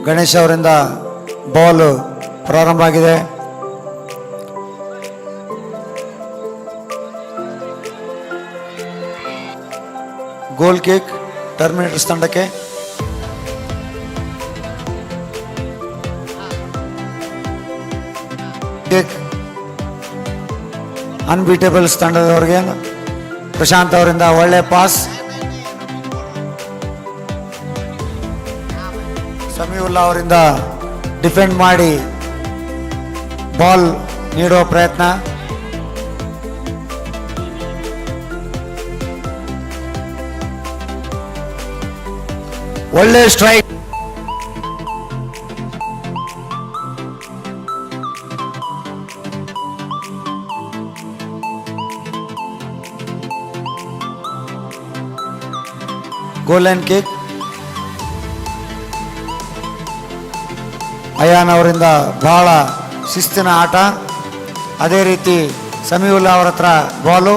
ಗಣೇಶ್ ಅವರಿಂದ ಬಾಲ್ ಪ್ರಾರಂಭ ಆಗಿದೆ. ಗೋಲ್ ಕಿಕ್ ಟರ್ಮಿನೇಟರ್ಸ್ ತಂಡಕ್ಕೆ. ಕಿಕ್ ಅನ್ಬೀಟೇಬಲ್ಸ್ ತಂಡದವರಿಗೆ ಪ್ರಶಾಂತ್ ಅವರಿಂದ ಒಳ್ಳೆ ಪಾಸ್. ಸಮೀವುಲ್ಲಾ ಅವರಿಂದ ಡಿಫೆಂಡ್ ಮಾಡಿ ಬಾಲ್ ನೀಡುವ ಪ್ರಯತ್ನ. ಒಳ್ಳೆ ಸ್ಟ್ರೈಕ್. ಗೋಲ್ ಲೈನ್ ಕಿಕ್. ಅಯಾನ್ ಅವರಿಂದ ಬಹಳ ಶಿಸ್ತಿನ ಆಟ. ಅದೇ ರೀತಿ ಸಮೀವುಲ್ಲಾ ಅವರ ಹತ್ರ ಬಾಲು.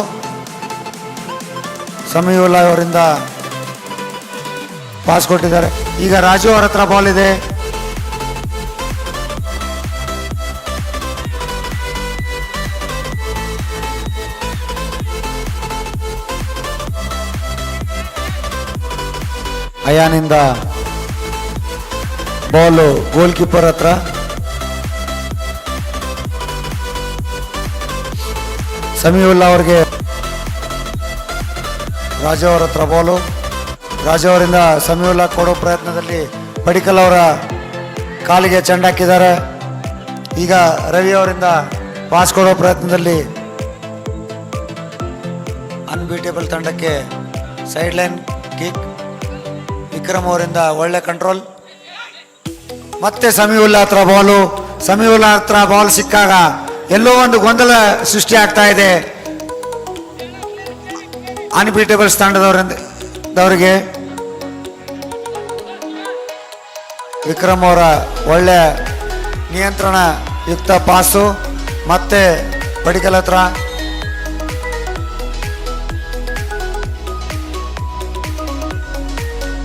ಸಮೀವುಲ್ಲಾ ಅವರಿಂದ ಪಾಸ್ ಕೊಟ್ಟಿದ್ದಾರೆ. ಈಗ ರಾಜು ಅವರ ಹತ್ರ ಬಾಲ್ ಇದೆ. ಅಯಾನಿಂದ ಬಾಲು ಗೋಲ್ ಕೀಪರ್ ಹತ್ರ. ಸಮೀವುಲ್ಲಾ ಅವರಿಗೆ ರಾಜು ಅವರ ಹತ್ರ ಬಾಲು. ರಾಜು ಅವರಿಂದ ಸಮೀವುಲ್ಲಾ ಕೊಡೋ ಪ್ರಯತ್ನದಲ್ಲಿ ಪಡಿಕಲ್ ಅವರ ಕಾಲಿಗೆ ಚೆಂಡ ಹಾಕಿದ್ದಾರೆ. ಈಗ ರವಿ ಅವರಿಂದ ಪಾಸ್ ಕೊಡೋ ಪ್ರಯತ್ನದಲ್ಲಿ ಅನ್ಬೀಟೇಬಲ್ ತಂಡಕ್ಕೆ ಸೈಡ್ ಲೈನ್ ಕಿಕ್. ವಿಕ್ರಮ್ ಅವರಿಂದ ಒಳ್ಳೆ ಕಂಟ್ರೋಲ್. ಮತ್ತೆ ಸಮೀವುಲ್ಲಾ ಹತ್ರ ಬಾಲು. ಸಮೀವುಲ್ಲಾ ಹತ್ರ ಬಾಲ್ ಸಿಕ್ಕಾಗ ಎಲ್ಲೋ ಒಂದು ಗೊಂದಲ ಸೃಷ್ಟಿ ಆಗ್ತಾ ಇದೆ ಅನ್ಬೀಟೇಬಲ್ಸ್ ತಂಡದವರಿಗೆ. ವಿಕ್ರಮ್ ಅವರ ಒಳ್ಳೆ ನಿಯಂತ್ರಣ ಯುಕ್ತ ಪಾಸು. ಮತ್ತೆ ಪಡಿಕಲ್ ಹತ್ರ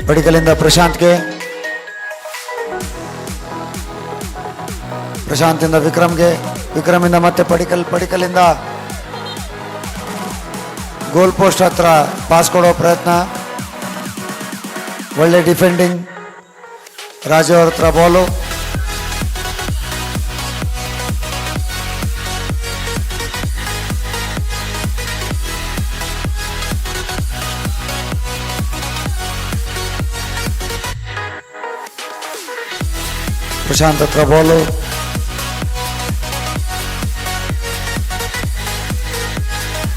ಪಡಿಕಲಿಂದ ಪ್ರಶಾಂತ್ಗೆ. ಪ್ರಶಾಂತಿಂದ ವಿಕ್ರಮ್ಗೆ. ವಿಕ್ರಮಿಂದ ಮತ್ತೆ ಪಡಿಕಲಿಂದ ಗೋಲ್ ಪೋಸ್ಟ್ ಹತ್ರ ಪಾಸ್ ಕೊಡೋ ಪ್ರಯತ್ನ. ಒಳ್ಳೆ ಡಿಫೆಂಡಿಂಗ್. ರಾಜು ಅವ್ರ ಹತ್ರ ಬಾಲು. ಪ್ರಶಾಂತ್ ಹತ್ರ ಬಾಲು.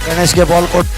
ಗಣೇಶ್ಗೆ ಬಾಲ್ ಕೊಟ್ಟು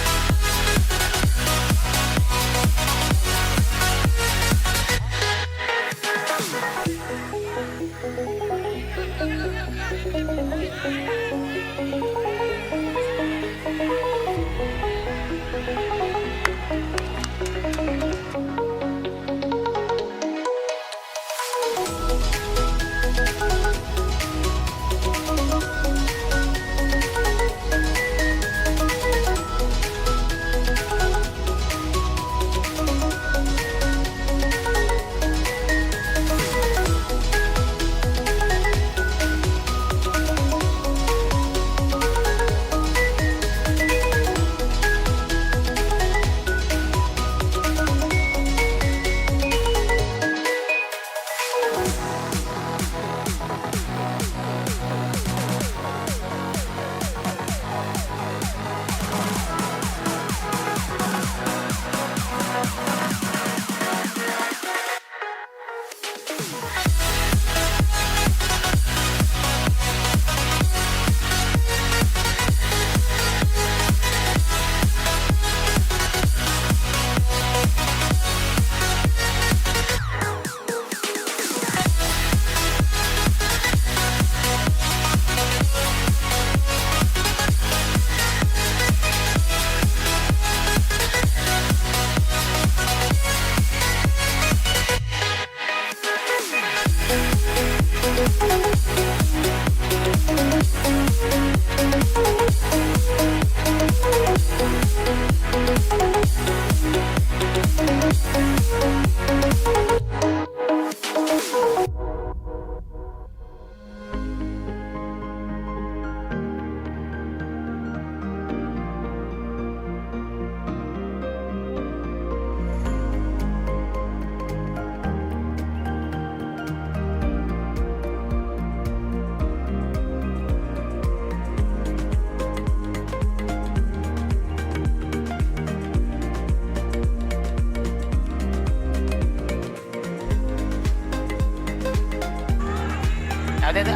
ಅದೇ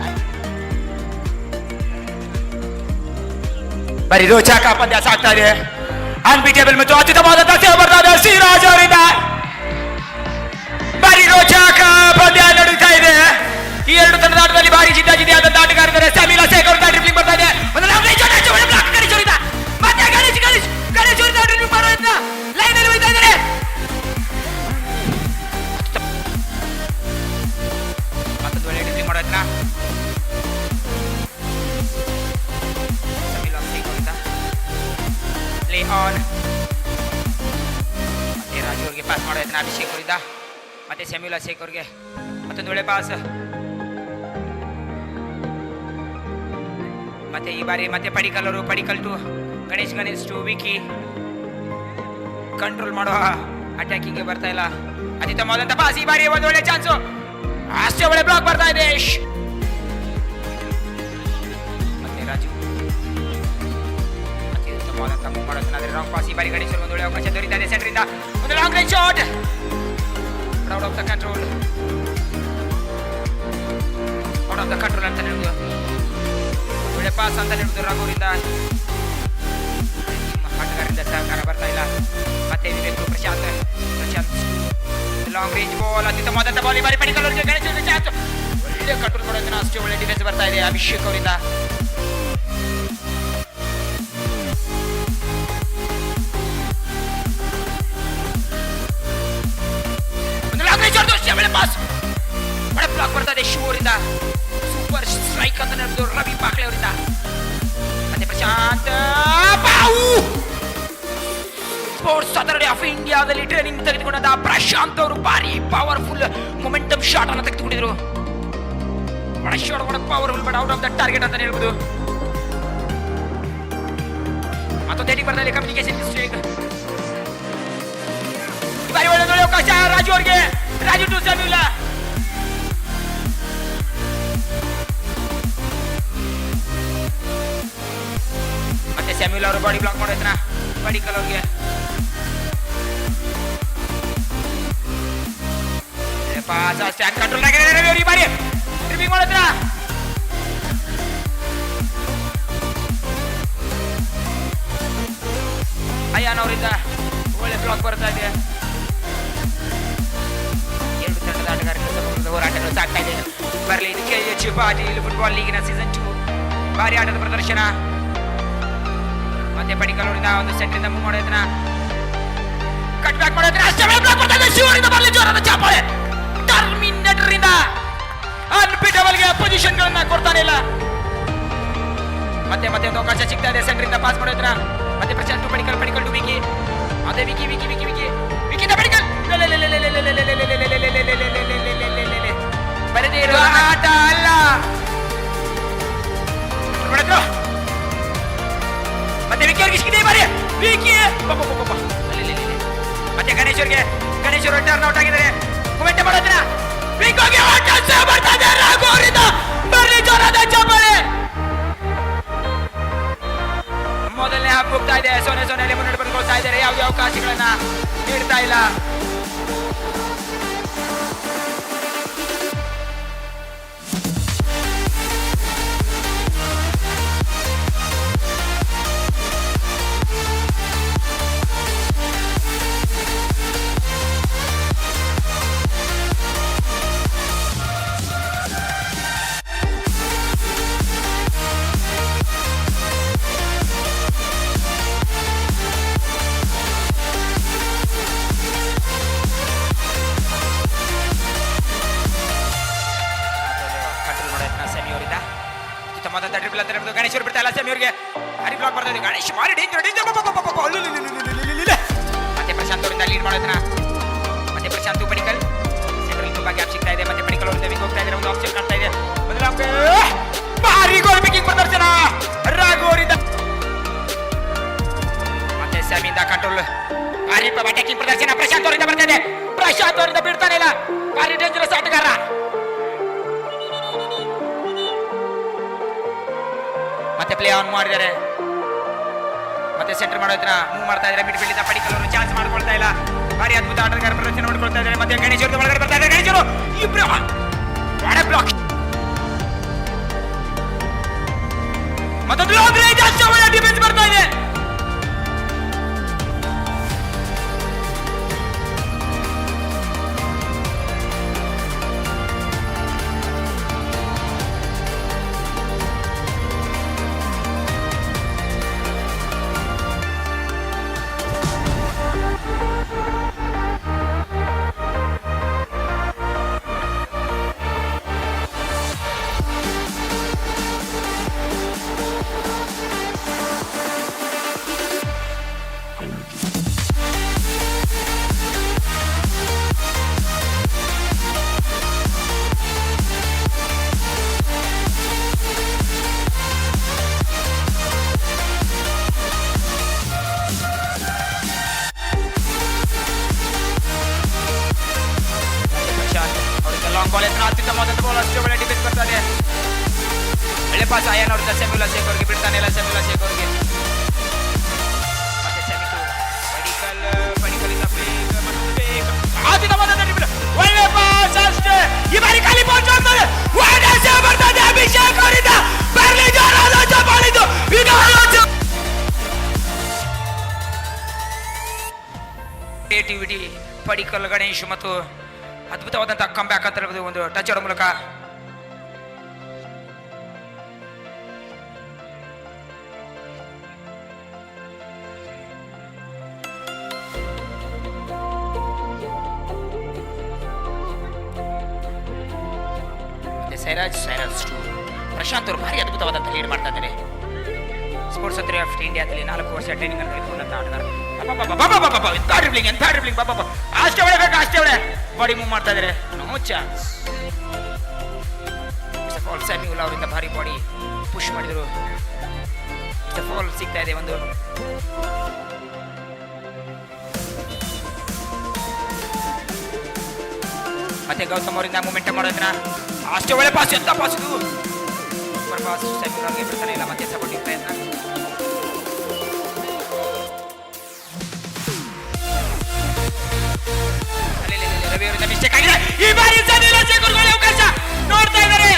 ಬರೀ ರೋಚಕ ಪಂದ್ಯ ಸಾಗ್ತಾ ಇದೆ. ಅನ್ಬಿಟೇಬಲ್ ಮತ್ತು ಅತ್ಯುತ್ತಮವಾದಂತಹ ಸೇವೆ ಬರ್ತಾ ಇದೆ ಸಿರಾಜ್ ಅವರಿಂದ. ಬರೀ ರೋಚಕ ಪಂದ್ಯ ನಡೀತಾ ಇದೆ. ಈ ಎರಡು ತಂಡದ ಆಟದಲ್ಲಿ ಭಾರಿ ಜಿದ್ದಾಜಿದ್ದಿಯಾದಂತ ಆಟಗಾರರಿದ್ದಾರೆ. ಸಮೀಲಾ ಶೇಖ್ ಅವರ ಡ್ರಿಬ್ಲಿಂಗ್ ಬರ್ತಾ ಇದೆ. ಒಂದು ಲಾಂಗ್ ರೇಂಜ್ ಬ್ಲಾಕ್ ಗಣೇಶ್ ಅವರಿಂದ ಮತ್ತೆ ಗಣೇಶ್ ಅವರಿಂದ ಡ್ರಿಬ್ಲಿಂಗ್ ಮಾಡೋದ್ನ ಲೈನ್ ಅಲ್ಲಿ ಹೋಗ್ತಾ ಇದ್ದಾರೆ. ಮತ್ತೊಂದು ಒಳ್ಳೆ ಡ್ರಿಬ್ಲಿಂಗ್ ಮಾಡೋದ್ನ ಸಮೀಲಾ ಶೇಖ್ ಅವರಿಂದ ಪ್ಲೇ ಆನ್. ಮತ್ತೆ ರಾಜು ಅವರಿಗೆ ಪಾಸ್ ಮಾಡೋದ್ನ ಅಭಿಷೇಕ್ ಅವರಿಂದ ಮತ್ತೆ ಸಮೀಲಾ ಶೇಖ್ ಅವರಿಗೆ ಮತ್ತೊಂದು ಒಳ್ಳೆ ಪಾಸ್. ಮತ್ತೆ ಈ ಬಾರಿ ಮತ್ತೆ ಪಡಿಕಲ್ ಅವರು Padikkal to Ganesh to Vicky control ಮಾಡುವ ಅಟ್ಯಾಕಿಂಗ್ ಬರ್ತಾ ಇಲ್ಲ. ಅತ್ಯುತ್ತಮವಾದಂತ ಪಾಸ್. ಈ ಬಾರಿ ಒಂದು ಒಳ್ಳೆ ಚಾನ್ಸು. ಅಷ್ಟೇ ಒಳ್ಳೆ ಬ್ಲಾಕ್ ಬರ್ತಾ ಇದೆ. ಮತ್ತೆ ರಾಜು ಅತ್ಯುತ್ತಮವಾದಂತ ಮೂವ್ ಮಾಡೋದನ್ನ ರಾಂಗ್ ಪಾಸ್. ಈ ಬಾರಿ ಗಣೇಶ್ ಒಂದು ಒಳ್ಳೆ ಅವಕಾಶ ದೊರೀತಾ ಇದೆ. ಸೆಂಟರ್ ಇಂದ ಒಂದು long range shot out of the control ಅಂತ ಹೇಳುವುದು. ಒಳ್ಳೆ ಪಾಸ್ ಅಂತ ಹೇಳುವುದು ರಾಘವರಿಂದ. ಆಟಗಾರರಿಂದ ಸಹಕಾರ ಬರ್ತಾ ಇಲ್ಲ. ಮತ್ತೆ Vivek Prashanth long range ball. ಅತ್ಯುತ್ತಮವಾದಂತ ಬಾಲ್. ಈ ಬಾರಿ ಪಡಿಕಲ್ ಅವರಿಗೆ ಗಣೇಶ್ ಚಾನ್ಸ್. ಒಳ್ಳೆ ಕಂಟ್ರೋಲ್ ಮಾಡೋದನ್ನ ಅಷ್ಟೇ ಒಳ್ಳೆ ಡಿಫೆನ್ಸ್ ಬರ್ತಾ ಇದೆ ಅಭಿಷೇಕ್ ಅವರಿಂದ. ಒಂದು ಲಾಂಗ್ ರೇಂಜ್ ಒಳ್ಳೆ ಪಾಸ್. ಒಳ್ಳೆ ಬ್ಲಾಕ್ ಬರ್ತಾ ಇದೆ ಶಿವ ಅವರಿಂದ. ಸೂಪರ್ ಸ್ಟ್ರೈಕ್ ಅಂತ ನಡೆದು ರವಿ ಪಾಕ್ಲೆ ಅವರಿಂದ. ಮತ್ತೆ ಪ್ರಶಾಂತ್ ಸ್ಪೋರ್ಟ್ಸ್ ಅಥಾರಿಟಿ ಆಫ್ ಇಂಡಿಯಾದಲ್ಲಿ ಟ್ರೈನಿಂಗ್ ತೆಗೆದುಕೊಂಡ ಪ್ರಶಾಂತ್ ಅವರು ಭಾರಿ ಪವರ್ಫುಲ್ ಮೊಮೆಂಟಮ್ ಶಾಟ್ ಅನ್ನು ತೆಗೆದುಕೊಂಡಿದ್ರು. ಬಡ ಶಾಟ್ ಬಡ powerful but out of the target ಅಂತ ಹೇಳ್ಬೋದು. ಮತ್ತೊಂದು ಹೇಳಿ ಬರ್ತಾ ಇದೆ ಕಮ್ಯುನಿಕೇಶನ್ ಮಿಸ್ಟೇಕ್. ಈ ಬಾರಿ ಒಳ್ಳೆ ಅವಕಾಶ ರಾಜು ಅವರಿಗೆ. ರಾಜು ಟು ಸಮಿಲಾ. ಮತ್ತೆ ಸ್ಯಾಮ್ಯುಲ್ ಅವರು ಬಾಡಿ ಬ್ಲಾಕ್ ಮಾಡೋದ್ನ ಪಡಿಕಲ್ ಅವ್ರಿಗೆ. ಕಂಟ್ರೋಲ್ ಆಗಿದ್ದಾರೆ ಈ ಬಾರಿ ಡ್ರಿಬ್ಲಿಂಗ್ ಮಾಡೋದ್ರ. ಅಯ್ಯಾನ್ ಅವರಿಂದ ಒಳ್ಳೆ ಬ್ಲಾಕ್ ಬರ್ತಾ ಇದೆ. ಎರಡು ತಂಡದ ಆಟಗಾರರ ಹೋರಾಟಗಳು ಸಾಗ್ತಾ ಇದೆ. ಬರಲಿ ಇದು KH ಪಾಟೀಲ್ ಫುಟ್ಬಾಲ್ ಲೀಗಿನ ಸೀಸನ್ 2 ಭಾರಿ ಆಟದ ಪ್ರದರ್ಶನ. ಮತ್ತೆ ಪಡಿಕಲ್ ಅವರಿಂದ ಒಂದು ಸೆಂಟ್ರಿಂದ ಮೂವ್ ಮಾಡೋದನ್ನ ಕಟ್ ಬ್ಯಾಕ್ ಮಾಡೋದನ್ನ ಅಷ್ಟೇ ಬ್ಲಾಕ್ ಬರ್ತಾ ಇದೆ. ಶಿವರಿಂದ ಬರಲಿ ಜೋರಾದ ಚಾಪಾಳೆ. ಟರ್ಮಿನೇಟರ್ ಇಂದ ಅನ್ಬಿಟೇಬಲ್ ಗೆ ಪೊಸಿಷನ್ ಗಳನ್ನ ಕೊಡ್ತಾನೆ ಇಲ್ಲ. ಮತ್ತೆ ಒಂದು ಅವಕಾಶ ಸಿಗ್ತಾ ಇದೆ ಸೆಂಟ್ರಿಂದ ಪಾಸ್ ಮಾಡೋದನ್ನ. ಮತ್ತೆ ಪ್ರಶಾಂತ್ ಪಡಿಕಲ್ ಟು ವಿಕಿ. ಅದೇ ವಿಕಿ ವಿಕಿಂದ ಪಡಿಕಲ್. ಬರದೇ ಇರುವ ಆಟ ಅಲ್ಲ. ಮತ್ತೆ ವಿಕಿ ಅವ್ರಿಗೆ ಸಿಕ್ಕಿದೆ ಬಾರಿ. ವಿಕಿ ಮತ್ತೆ ಗಣೇಶ್ ಅವರು ಟರ್ನ್ ಔಟ್ ಆಗಿದ್ದಾರೆ. ಮೂಮೆಂಟ್ ಮಾಡೋದ್ರ ವಿಕಿಗೆ ಬರ್ತಾ ಇದೆ. ರಾಘು ಅವರಿಂದ ಬರಲಿ ಜೋರಾದ ಚಪ್ಪಾಳೆ. ಮೊದಲನೇ ಹಾಫ್ ಹೋಗ್ತಾ ಇದೆ. ಸೊನ್ನೆಯಲ್ಲಿ ಮುನ್ನಡೆ ಬಂದುಕೊಳ್ತಾ ಇದ್ದಾರೆ. ಯಾವುದೇ ಅವಕಾಶಗಳನ್ನ ನೀಡ್ತಾ ಇಲ್ಲ. ಗಣೇಶ್ ಅವರು ಬಿಡ್ತಾ ಇಲ್ಲ. ಸೆಮಿ ಅವರಿಗೆ ಹರಿ ಬ್ಲಾಕ್ ಬರ್ತಾ ಇದೆ. ಗಣೇಶ್ ಭಾರಿ ಡೇಂಜರ್. ಮತ್ತೆ ಪ್ರಶಾಂತ್ ಅವರಿಂದ ಲೀಡ್ ಮಾಡೋದನ್ನ. ಮತ್ತೆ ಪ್ರಶಾಂತ್ ಪಡಿಕಲ್ ಸೆಂಟ್ರಲ್ ತುಂಬಾ ಗ್ಯಾಪ್ ಸಿಗ್ತಾ ಇದೆ. ಮತ್ತೆ ಪಡಿಕಲ್ ಅವರಿಂದ ವಿಂಗ್ ಹೋಗ್ತಾ ಇದ್ದಾರೆ. ಒಂದು ಆಪ್ಷನ್ ಕಾಣ್ತಾ ಇದೆ. ಭಾರಿ ಗೋಲ್ ಮೇಕಿಂಗ್ ಪ್ರದರ್ಶನ ರಾಘು ಅವರಿಂದ. ಮತ್ತೆ ಸೆಮಿಯಿಂದ ಕಂಟ್ರೋಲ್ ಭಾರಿ ಅಟ್ಯಾಕಿಂಗ್ ಪ್ರದರ್ಶನ ಪ್ರಶಾಂತ್ ಅವರಿಂದ ಬರ್ತಾ ಇದೆ. ಪ್ರಶಾಂತ್ ಅವರಿಂದ ಬಿಡ್ತಾನೆ ಇಲ್ಲ. ಭಾರಿ ಡೇಂಜರಸ್ ಆಟಗಾರ. ಮತ್ತೆ ಪ್ಲೇ ಆನ್ ಮಾಡಿದ್ದಾರೆ. ಮತ್ತೆ ಸೆಂಟರ್ ಮಾಡೋದನ್ನ ಮೂವ್ ಮಾಡ್ತಾ ಇದ್ದಾರೆ. ಮಿಡ್ ಫೀಲ್ಡ್ ಇಂದ ಪಡಿಕಲ್ ಅವರು ಚಾನ್ಸ್ ಮಾಡ್ಕೊಳ್ತಾ ಇಲ್ಲ. ಭಾರಿ ಅದ್ಭುತ ಆಟಗಾರ ಪ್ರದರ್ಶನ ಮಾಡ್ಕೊಳ್ತಾ ಇದ್ದಾರೆ. ಮತ್ತೆ ಗಣೇಶ್ ಅವರು ಒಳಗಡೆ ಬರ್ತಾ ಇದ್ದಾರೆ. ಗಣೇಶ್ ಅವರು ಇಬ್ರು ಬ್ಲಾಕ್ ಮತ್ತೊಂದು ಲಾಂಗ್ ರೇಂಜ್ ಅಷ್ಟೇ ಒಳ್ಳೆ ಡಿಫೆನ್ಸ್ ಬರ್ತಾ ಇದೆ. ಲಾಂಗ್ ಬಾಲ್ ಎತ್ತರ ಅತ್ಯುತ್ತಮವಾದಂತ ಬಾಲ್ ಅಷ್ಟೇ ಒಳ್ಳೆ ಡಿಫೆನ್ಸ್ ಬರ್ತಾ ಇದೆ. ಒಳ್ಳೆ ಪಾಸ್ ಅಯಾನ್ ಅವ್ರಿಂದ ಸೆಮಿಯುಲ್ಲಾ ಶೇಖ್ ಅವ್ರಿಗೆ ಬಿಡ್ತಾನೆ ಇಲ್ಲ. ಸೆಮಿಯುಲ್ಲಾ ಶೇಖ್ ಅವ್ರಿಗೆ ಮತ್ತೆ ಸೆಮಿಟು ಪಡಿಕಲಿಂದ ಅತ್ಯುತ್ತಮವಾದಂತ ಡ್ರಿಬಲ್. ಒಳ್ಳೆ ಪಾಸ್ ಅಷ್ಟೇ. ಈ ಬಾರಿ ಖಾಲಿ ಬಾಲ್ ಹೋಗ್ತದೆ. ಒಳ್ಳೆ ಸೇವ್ ಬರ್ತಾ ಇದೆ ಅಭಿಷೇಕ್ ಅವರಿಂದ. ಬರ್ಲಿ ಜೋರಾದ ಚಪ್ಪಾಳೆ ಇದು. ಈಗ ಕ್ರಿಯೇಟಿವಿಟಿ ಪಡಿಕಲ್ ಗಣೇಶ್ ಮತ್ತು ಅದ್ಭುತವಾದಂತಹ ಕಂಬ್ಯಾಕ್ ಅಂತ ಹೇಳ್ಬೋದು ಒಂದು ಟಚ್ ಆಡೋ ಮೂಲಕ. ಸೈರಾಜ್ ಟು ಪ್ರಶಾಂತ್ ಅವರು ಭಾರಿ ಅದ್ಭುತವಾದಂಥ ಲೀಡ್ ಮಾಡ್ತಾ ಇದ್ದಾರೆ. ಸ್ಪೋರ್ಟ್ಸ್ ಅಥಾರಿಟಿ ಆಫ್ ಇಂಡಿಯಾದಲ್ಲಿ 4 ವರ್ಷ ಟ್ರೈನಿಂಗ್ ಅನ್ನು ತೆಗೆದುಕೊಂಡಂತ ಆಟಗಾರ. ಎಂಥ ಡ್ರಿಬ್ಲಿಂಗ್ ಅಷ್ಟೇ ಒಳ್ಳೆ ಬೇಕಾ ಅಷ್ಟೇ ಒಳ್ಳೆ ಬಾಡಿ ಮೂವ್ ಮಾಡ್ತಾ ಇದ್ದಾರೆ. No chance. ಫಾಲ್ ಸ್ಯಾಮ್ಯುಲ್ ಅವರಿಂದ ಭಾರಿ ಬಾಡಿ ಪುಷ್ ಮಾಡಿದ್ರು. ಫಾಲ್ ಸಿಗ್ತಾ ಇದೆ ಒಂದು. ಮತ್ತೆ ಗೌತಮ್ ಅವರಿಂದ ಮೂಮೆಂಟ್ ಮಾಡೋದನ್ನ ಅಷ್ಟೇ ಒಳ್ಳೆ ಪಾಸ್. ಎಂತ ಪಾಸ್ ಇದು. Super pass. ಸ್ಯಾಮ್ಯುಲ್ ಅವ್ರಿಗೆ ಬಿಡ್ತಾನೆ ಇಲ್ಲ. ಮತ್ತೆ ಸಪೋರ್ಟಿಂಗ್ ಪ್ರಯತ್ನ. ರವಿ ಅವರಿಂದ ಮಿಸ್ಟೇಕ್ ಆಗಿದೆ. ಈ ಬಾರಿ ಸೆಮಿಯುಲ್ಲಾ ಶೇಖ್ ಅವ್ರಿಗೆ ಅವಕಾಶ ನೋಡ್ತಾ ಇದ್ದಾರೆ.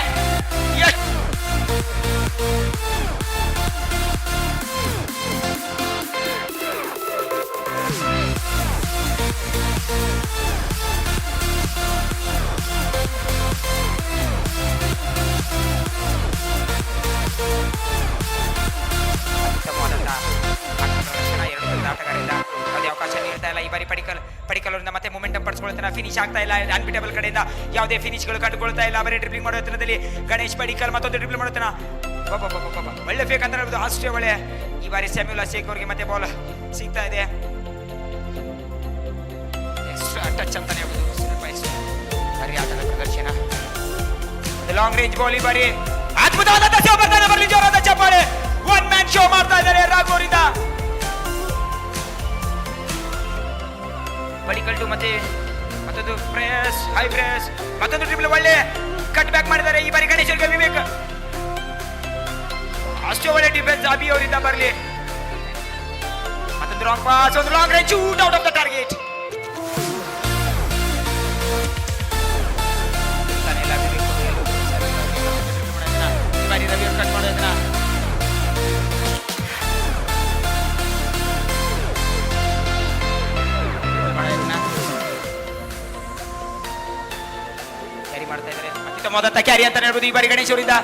ಆಟಗಾರರಿಂದ ಯಾವುದೇ ಅವಕಾಶ ನೀಡ್ತಾ ಇಲ್ಲ. ಈ ಬಾರಿ ಪಡಿಕಲ್ ಅವರಿಂದ ಮತ್ತೆ ಮೂಮೆಂಟಮ್ ಪಡಿಸ್ಕೊಳ್ತಾನೆ. ಫಿನಿಶ್ ಆಗ್ತಾ ಇಲ್ಲ. ಅನ್ಬಿಟೇಬಲ್ ಕಡೆಯಿಂದ ಯಾವುದೇ ಫಿನಿಶ್ಗಳು ಕಂಡುಕೊಳ್ತಾ ಇಲ್ಲ. ಬರೀ ಡ್ರಿಬ್ಲಿಂಗ್ ಮಾಡೋ ಹತ್ರದಲ್ಲಿ ಗಣೇಶ್ ಪಡಿಕಲ್ ಮತ್ತೊಂದು ಡ್ರಿಬ್ಲಿಂಗ್ ಮಾಡುತ್ತಾನ. ಒಳ್ಳೆ ಫೇಕ್ ಅಂತ ಹೇಳ್ಬೋದು. ಅಷ್ಟೇ ಒಳ್ಳೆ. ಈ ಬಾರಿ ಸೆಮಿಯುಲ್ಲಾ ಶೇಖ್ ಅವರಿಗೆ ಮತ್ತೆ ಬಾಲ್ ಸಿಗ್ತಾ ಇದೆ. ಎಕ್ಸ್ಟ್ರಾ ಟಚ್ ಅಂತಾನೆ ಹೇಳ್ಬೋದು. ಭಾರಿ ಆಟದ ಪ್ರದರ್ಶನ. Long range ball. ಈ ಬಾರಿ ಅದ್ಭುತವಾದ ಶೋ ಬರ್ತಾನೆ. ಬರಲಿ ಜೋರಾದ ಚಪ್ಪಾಳೆ. ಒನ್ ಮ್ಯಾನ್ ಶೋ ಮಾಡ್ತಾ ಇದ್ದಾರೆ ರಾಘು ಅವರಿಂದ. ಪಡಿಕಲ್ ಟು ಮತ್ತೆ ಮತ್ತೊಂದು ಪ್ರೆಸ್, ಹೈ ಪ್ರೆಸ್, ಮತ್ತೊಂದು ಡ್ರಿಬಲ್. ಒಳ್ಳೆ ಕಟ್ ಬ್ಯಾಕ್ ಮಾಡಿದ್ದಾರೆ. ಈ ಬಾರಿ ಗಣೇಶ್ ಅವರಿಗೆ ವಿವೇಕ್. ಅಷ್ಟೇ ಒಳ್ಳೆ ಡಿಫೆನ್ಸ್ ಅಭಿ ಅವರಿಂದ ಬರಲಿ. ಮತ್ತೊಂದು ರಾಂಗ್ ಪಾಸ್, ಒಂದು long range shoot out of the target. ಈ ಬಾರಿ ರವಿ ಅವರು ಕಟ್ ಮಾಡೋದನ್ನ ಮಾಡ್ತಾ ಇದ್ದಾರೆ. ಅತ್ಯುತ್ತಮವಾದಂತ ಕ್ಯಾರಿ ಅಂತ ಹೇಳ್ಬೋದು ಈ ಬಾರಿ ಗಣೇಶ್ ಅವರಿಂದ.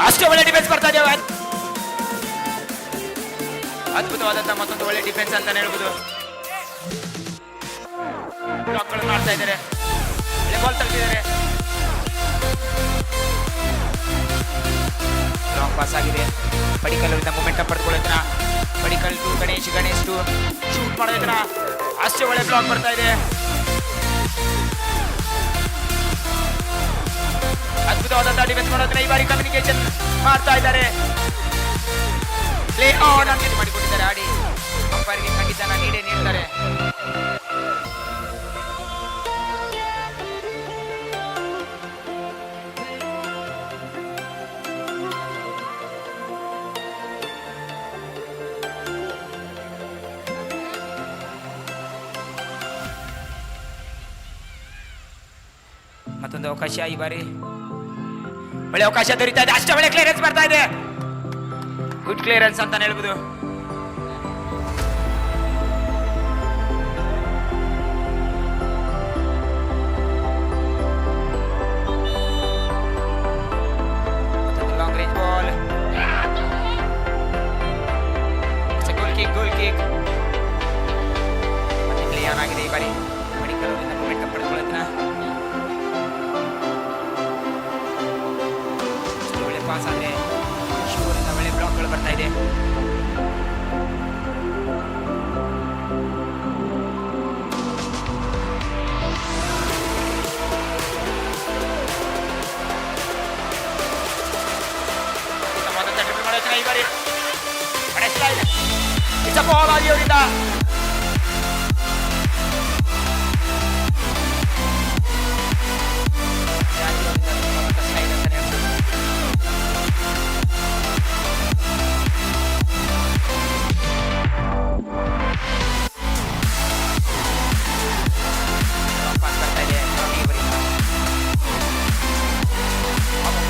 ಅಷ್ಟೇ ಒಳ್ಳೆ ಡಿಫೆನ್ಸ್ ಬರ್ತಾ ಇದೆ. ಅದ್ಭುತವಾದಂತ ಮತ್ತೊಂದು ಒಳ್ಳೆ ಡಿಫೆನ್ಸ್ ಅಂತ ಹೇಳ್ಬೋದು. ಬ್ಲಾಕ್ಗಳನ್ನು ಮಾಡ್ತಾ ಇದ್ದಾರೆ. ಒಳ್ಳೆ ಬಾಲ್ ತಲುಪಿದ್ದಾರೆ. ಲಾಂಗ್ ಪಾಸ್ ಆಗಿದೆ. ಪಡಿಕಲ್ ಅವರಿಂದ ಮೂಮೆಂಟಮ್ ಪಡೆದುಕೊಳ್ಳೋದನ್ನ. Padikkal to Ganesh, Ganesh to shoot ಮಾಡೋದನ್ನ. ಅಷ್ಟೇ ಒಳ್ಳೆ ಬ್ಲಾಕ್ ಬರ್ತಾ ಇದೆ. ಅದ್ಭುತವಾದಂತಹ ಡಿಫೆನ್ಸ್ ಮಾಡೋದನ್ನ ಈ ಬಾರಿ ಕಮ್ಯುನಿಕೇಶನ್ ಮಾಡ್ತಾ ಇದ್ದಾರೆ. ಪ್ಲೇ ಆನ್ ಅಂತ ಮಾಡಿಕೊಂಡಿದ್ದಾರೆ. ಆಡಿ ಅಂಪೈರ್ಗೆ ಖಂಡಿತ ನೀಡೇ ನೀಡ್ತಾರೆ. ಮತ್ತೊಂದು ಅವಕಾಶ. ಈ ಬಾರಿ ಒಳ್ಳೆ ಅವಕಾಶ ದೊರೀತಾ ಇದೆ. ಅಷ್ಟೇ ಒಳ್ಳೆ ಕ್ಲಿಯರೆನ್ಸ್ ಬರ್ತಾ ಇದೆ. ಗುಡ್ ಕ್ಲಿಯರೆನ್ಸ್ ಅಂತಾನೆ ಹೇಳ್ಬೋದು. ಲಾಂಗ್ ರೇಂಜ್ ಬಾಲ್, ಗೋಲ್ ಕಿಕ್ ಮತ್ತೆ ಪ್ಲೇ ಆನ್ ಆಗಿದೆ ಈ ಬಾರಿ. ಮೆಡಿಕಲ್ ಮೊಮೆಂಟಮ್ ಪಡೆದುಕೊಳ್ಳುತ್ತಾ ಒಳ್ಳೆ ಪಾಸ್ ಆದ್ರೆ ಶಿವರಿಂದ ಒಳ್ಳೆ ಬ್ಲಾಕ್ಗಳು ಬರ್ತಾ ಇದೆ. ಈ ಬಾರಿ ಇಟ್ಸ್ ಅ ಬಾಲ್ ಆಗಿ ಅವರಿಂದ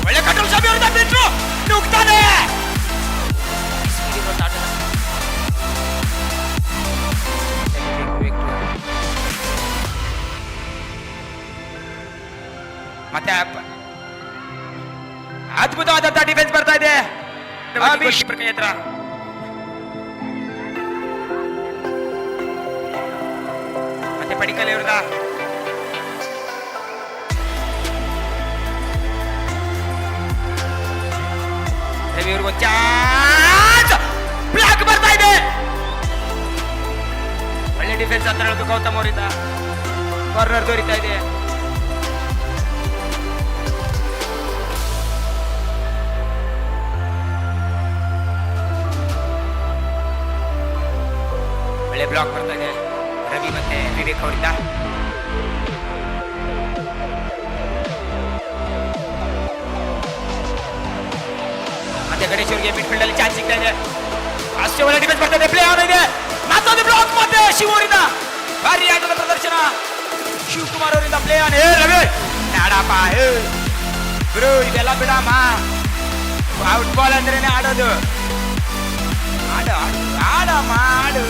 ಒಳ್ಳೆ ಕಂಟ್ರೋಲ್ ಶಾಮಿ ಅವರಿಂದ ಬಿಟ್ರು ನುಗ್ತಾನೆ. ಮತ್ತೆ ಅದ್ಭುತವಾದಂತಹ ಡಿಫೆನ್ಸ್ ಬರ್ತಾ ಇದೆ ಕೈ ಹತ್ರ. ಮತ್ತೆ ಪಡಿಕಲ್ ಇವ್ರದ ಇವ್ರಿಗೊಂದು ಚಾನ್ಸ್, ಬ್ಲಾಕ್ ಬರ್ತಾ ಇದೆ. ಒಳ್ಳೆ ಡಿಫೆನ್ಸ್ ಅಂತ ಹೇಳೋದು ಗೌತಮ್ ಅವರಿಂದ. ಕಾರ್ನರ್ ದೊರೀತಾ ಇದೆ. ಒಳ್ಳೆ ಬ್ಲಾಕ್ ಬರ್ತಾ ಇದೆ ರವಿ ಮತ್ತೆ ವಿವೇಕ್ ಅವರಿಂದ. ಮತ್ತೆ ಗಣೇಶ್ ಅವರಿಗೆ ಮಿಡ್ಫೀಲ್ಡ್ ಅಲ್ಲಿ ಚಾನ್ಸ್ ಸಿಗ್ತಾ ಇದೆ. ಅಷ್ಟೇ ಒಳ್ಳೆ ಡಿಫೆನ್ಸ್ ಬರ್ತಾ ಇದೆ. ಪ್ಲೇ ಆನ್ ಇದೆ. ಮತ್ತೊಂದು ಬ್ಲಾಕ್ ಮತ್ತೆ ಶಿವ ಅವರಿಂದ ಭಾರಿ ಆಟದ ಪ್ರದರ್ಶನ. ಶಿವಕುಮಾರ್ ಅವರಿಂದ ಪ್ಲೇ ಆನ್. ರವಿ ಆಡಪ್ಪ ಗುರು, ಇದೆಲ್ಲ ಬಿಡಮ್ಮ. ಫುಟ್ಬಾಲ್ ಅಂದ್ರೇನೆ ಆಡೋದು. ಆಡು ಆಡಮ್ಮ ಆಡು.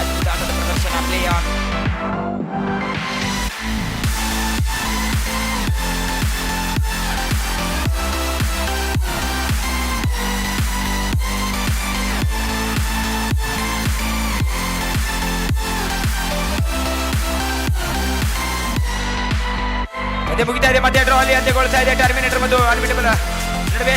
ಅದ್ಭುತ ಆಟದ ಪ್ರದರ್ಶನ. Play on. ಮುಗಿತಾ ಇದೆ. ಮಧ್ಯ ಡ್ರಾ ಅಲ್ಲಿ ಅಂತ್ಯಗೊಳಿಸ್ತಾ ಇದೆ. ಟರ್ಮಿನೇಟರ್ ಮತ್ತು ಅನ್ಬಿಟಬಲ್ ನಡುವೆ